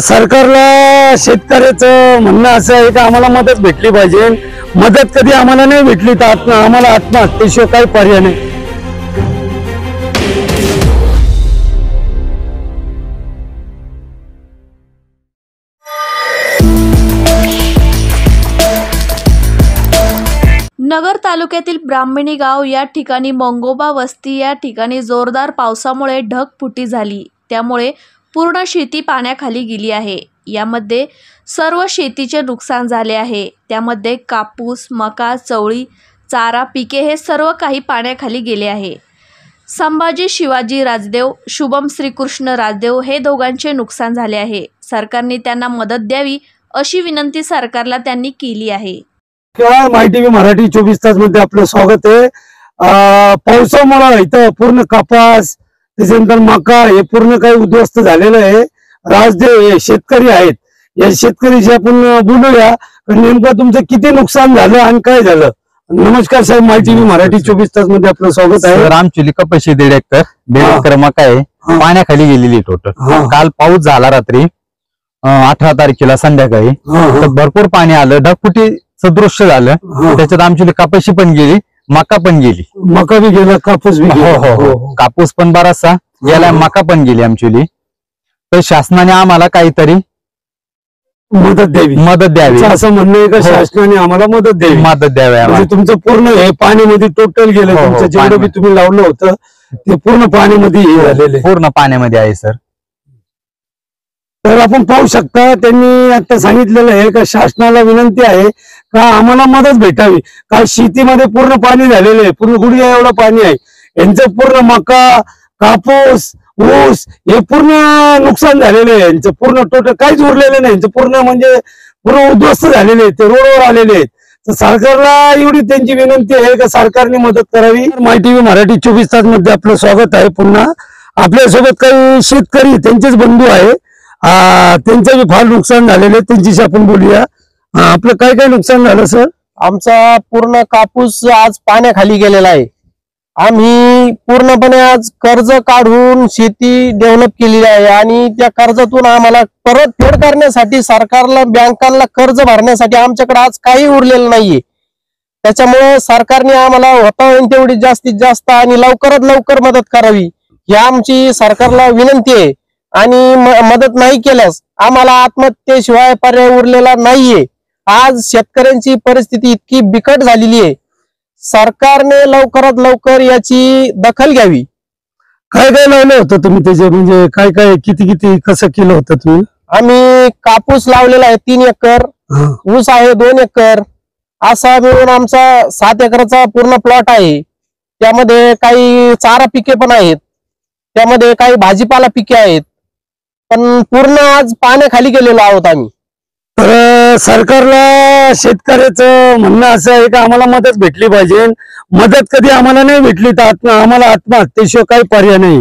सरकारला शेतकऱ्याचं म्हणणं असं आहे की आम्हाला मदत भेटली पाहिजे। मदत कधी आम्हाला नाही भेटली तर आम्हाला आत्महत्येशिवाय काही पर्याय नाही। नगर तालुक्यातील ब्राह्मणी गाव या ठिकाणी मंगोबा वस्ती या ठिकाणी जोरदार पावसामुळे ढगफुटी झाली, त्यामुळे पूर्ण शेती पाण्याखाली गेली आहे। यामध्ये सर्व शेतीचे नुकसान झाले आहे। त्यामध्ये कापूस, मका, चवळी, चारा पिके हे सर्व काही पाण्याखाली गेले आहे। संभाजी शिवाजी राजदेव, शुभम श्रीकृष्ण राजदेव हे दोघांचे नुकसान झाले आहे। सरकारने त्यांना मदत द्यावी अशी विनंती सरकारला त्यांनी केली आहे। माय टीव्ही मराठी 24 तास मध्ये आपलं स्वागत आहे। पावसामुळे इथं पूर्ण कपास त्याच्यानंतर मका हे पूर्ण काही उद्ध्वस्त झालेलं आहे। राजदेव हे शेतकरी आहेत, या शेतकरीशी आपण बोलूया नेमकं तुमचं किती नुकसान झालं आणि काय झालं। नमस्कार साहेब, माय टीव्ही मराठी 24 तास मध्ये आपलं स्वागत आहे। आमची कपाशी 1.5 एकर मका आहे, पाण्याखाली गेलेली टोटल। काल पाऊस झाला रात्री 18 तारखेला संध्याकाळी, तर भरपूर पाणी आलं, ढगफुटी सदृश्य झालं। त्याच्यात आमची कपाशी पण गेली, मका पण गेली। मका बी गेला, कापूस बी हो, कापूस पण बराचसा गेला, मका पण गेली आमची। तर शासनाने आम्हाला काहीतरी मदत द्यावी असं म्हणणं आहे का शासनाने आम्हाला मदत द्यावी। म्हणजे तुमचं पूर्ण हे पाण्यामध्ये टोटल गेलं, तुमचं जेवढं बी तुम्ही लावलं होतं ते पूर्ण पाण्यामध्ये झालेलं, पूर्ण पाण्यामध्ये आहे सर। तर आपण पाहू शकता त्यांनी आता सांगितलेलं आहे का शासनाला विनंती आहे का आम्हाला मदत भेटावी, का शेतीमध्ये पूर्ण पाणी झालेलं आहे, पूर्ण गुडघ्या एवढं पाणी आहे। यांचं पूर्ण मका, कापूस, ऊस हे पूर्ण नुकसान झालेलं आहे। यांचं पूर्ण टोटल काहीच उरलेलं नाही, यांचं पूर्ण म्हणजे पूर्ण उद्ध्वस्त झालेले आहेत, ते रोडवर आलेले आहेत। तर सरकारला एवढी त्यांची विनंती आहे का सरकारने मदत करावी। माय टीव्ही मराठी 24 तास मध्ये आपलं स्वागत आहे। पुन्हा आपल्यासोबत काही शेतकरी त्यांचेच बंधू आहे, त्यांचं बी फार नुकसान झालेलं आहे, त्यांच्याशी आपण बोलूया। आपलं काय काय नुकसान झालं सर? आमचा पूर्ण कापूस आज पाण्याखाली गेलेला आहे। आम्ही पूर्णपणे आज कर्ज काढून शेती डेव्हलप केलेली आहे आणि त्या कर्जातून आम्हाला परतफेड करण्यासाठी सरकारला, बँकांना कर्ज भरण्यासाठी आमच्याकडे आज काही उरलेलं नाहीये। त्याच्यामुळे सरकारने आम्हाला होता होईल तेवढी जास्तीत जास्त आणि लवकरात लवकर मदत करावी ही आमची सरकारला विनंती आहे। आणि मदत नाही केल्यास आम्हाला आत्महत्येशिवाय पर्याय उरलेला नाहीये। आज शेतकऱ्यांची परिस्थिती इतकी बिकट झालेली आहे, सरकारने लवकरात लवकर याची दखल घ्यावी। काय काय लावलं होतं तुम्ही त्याचे, म्हणजे काय काय किती कसं केलं होतं तुम्ही? आम्ही कापूस लावलेला आहे 3 एकर, ऊस आहे 2 एकर, असा मिळून आमचा 7 एकराचा पूर्ण प्लॉट आहे। त्यामध्ये काही चारा पिके पण आहेत, त्यामध्ये काही भाजीपाला पिके आहेत, पण पूर्ण आज पाण्याखाली गेलेलो आहोत आम्ही। तर सरकारला शेतकऱ्याचं म्हणणं असं आहे की आम्हाला मदत भेटली पाहिजे। मदत कधी आम्हाला नाही भेटली तर आम्हाला आत्महत्येशिवाय काही पर्याय नाही।